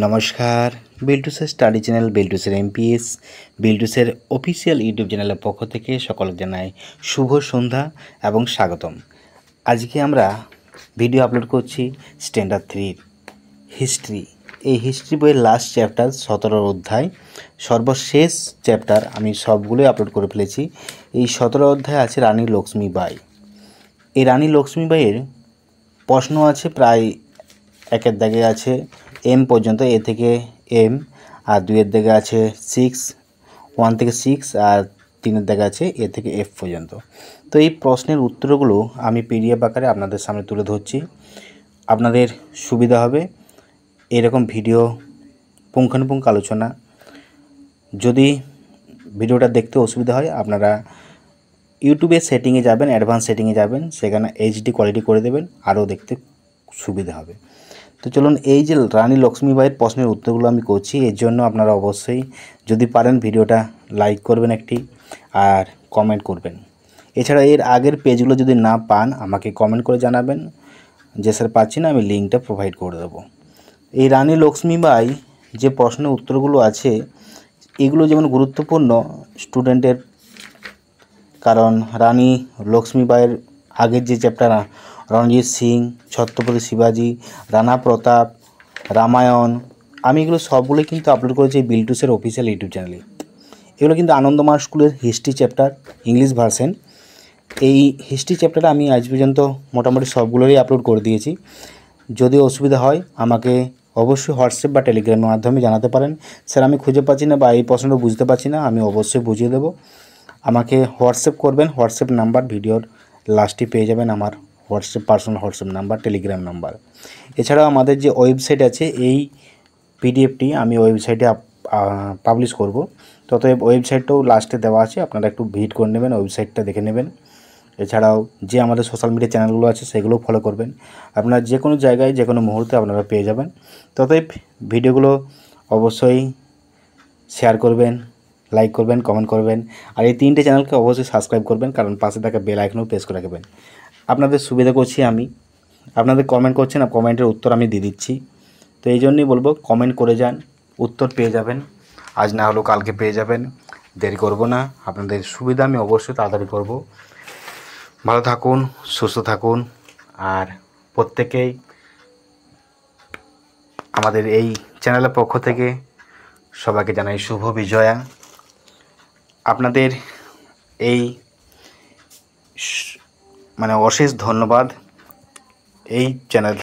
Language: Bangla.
নমস্কার, বিল্টুসের স্টাডি চ্যানেল বিল্টুসের এমপিএস বিল্টুসের অফিসিয়াল ইউটিউব চ্যানেলের পক্ষ থেকে সকলকে জানাই শুভ সন্ধ্যা এবং স্বাগতম। আজকে আমরা ভিডিও আপলোড করছি স্ট্যান্ডার্ড 3 হিস্ট্রি। এই হিস্ট্রি বইয়ের লাস্ট চ্যাপ্টার 17 অধ্যায়, সর্বশেষ চ্যাপ্টার আমি সবগুলোই আপলোড করে ফেলেছি। এই 17 অধ্যায় আছে রানী লক্ষ্মীবাই। এই রানী লক্ষ্মীবাইয়ের প্রশ্ন আছে প্রায় একের দাগে আছে এম পর্যন্ত, এ থেকে এম, আর দুইয়ের দাগে আছে 1 থেকে 6, আর 3-এর দাগে আছে এ থেকে এফ পর্যন্ত। তো এই প্রশ্নের উত্তরগুলো আমি পিডিএফ আকারে আপনাদের সামনে তুলে ধরছি, আপনাদের সুবিধা হবে এরকম ভিডিও পুঙ্খানুপুঙ্খ আলোচনা। যদি ভিডিওটা দেখতে অসুবিধা হয় আপনারা ইউটিউবের সেটিংয়ে যাবেন, অ্যাডভান্স সেটিংয়ে যাবেন, সেখানে এইচডি কোয়ালিটি করে দেবেন, আরও দেখতে সুবিধা হবে। তো চলুন, এই যে রানী লক্ষ্মীবাইয়ের প্রশ্নের উত্তরগুলো আমি করছি, এর জন্য আপনারা অবশ্যই যদি পারেন ভিডিওটা লাইক করবেন একটি, আর কমেন্ট করবেন। এছাড়া এর আগের পেজগুলো যদি না পান আমাকে কমেন্ট করে জানাবেন যে স্যার পাচ্ছি না, আমি লিঙ্কটা প্রোভাইড করে দেবো। এই রানী লক্ষ্মীবাই যে প্রশ্নের উত্তরগুলো আছে এগুলো যেমন গুরুত্বপূর্ণ স্টুডেন্টের, কারণ রানী লক্ষ্মীবাইয়ের আগের যে চ্যাপ্টার রণজিৎ সিং, ছত্রপতি শিবাজি, রানা প্রতাপ, রামায়ণ, আমি এগুলো সবগুলোই কিন্তু আপলোড করেছি বিল্টুসের অফিসিয়াল ইউটিউব চ্যানেলে। এগুলো কিন্তু আনন্দমার্গ স্কুলের হিস্ট্রি চ্যাপ্টার, ইংলিশ ভার্সন। এই হিস্ট্রি চ্যাপ্টারটা আমি আজ পর্যন্ত মোটামুটি সবগুলোরই আপলোড করে দিয়েছি। যদি অসুবিধা হয় আমাকে অবশ্যই হোয়াটসঅ্যাপ বা টেলিগ্রামের মাধ্যমে জানাতে পারেন, স্যার আমি খুঁজে পাচ্ছি না বা এই প্রশ্নটা বুঝতে পারছি না, আমি অবশ্যই বুঝিয়ে দেবো। আমাকে হোয়াটসঅ্যাপ করবেন, হোয়াটসঅ্যাপ নাম্বার ভিডিওর লাস্টে পেয়ে যাবেন, আমার WhatsApp personal WhatsApp number, Telegram number. এছাড়াও আমাদের যে ওয়েবসাইট আছে, এই পিডিএফটি আমি ওয়েবসাইটে পাবলিশ করব, ততএব ওয়েবসাইটটাও লাস্টে দেওয়া আছে, আপনারা একটু ভিজিট করে নেবেন, ওয়েবসাইটটা দেখে নেবেন। এছাড়াও যে আমাদের সোশ্যাল মিডিয়া চ্যানেলগুলো আছে সেগুলোও ফলো করবেন, আপনারা যে কোনো জায়গায় যে কোনো মুহূর্তে আপনারা পেয়ে যাবেন। ততএব ভিডিওগুলো অবশ্যই শেয়ার করবেন, লাইক করবেন, কমেন্ট করবেন, আর এই 3টে চ্যানেলকে অবশ্যই সাবস্ক্রাইব করবেন, কারণ পাশে থাকা বেল আইকনও প্রেস করে রাখবেন। আপনাদের সুবিধা করছি আমি, আপনাদের কমেন্ট করছেন, আর কমেন্টের উত্তর আমি দিয়ে দিচ্ছি। তো এই জন্যই বলবো কমেন্ট করে যান, উত্তর পেয়ে যাবেন, আজ না হলেও কালকে পেয়ে যাবেন, দেরি করব না। আপনাদের সুবিধা আমি অবশ্যই তাড়াতাড়ি করব। ভালো থাকুন, সুস্থ থাকুন, আর প্রত্যেকেই আমাদের এই চ্যানেলের পক্ষ থেকে সবাইকে জানাই শুভ বিজয়া। আপনাদের এই অশেষ ধন্যবাদ এই চ্যানেল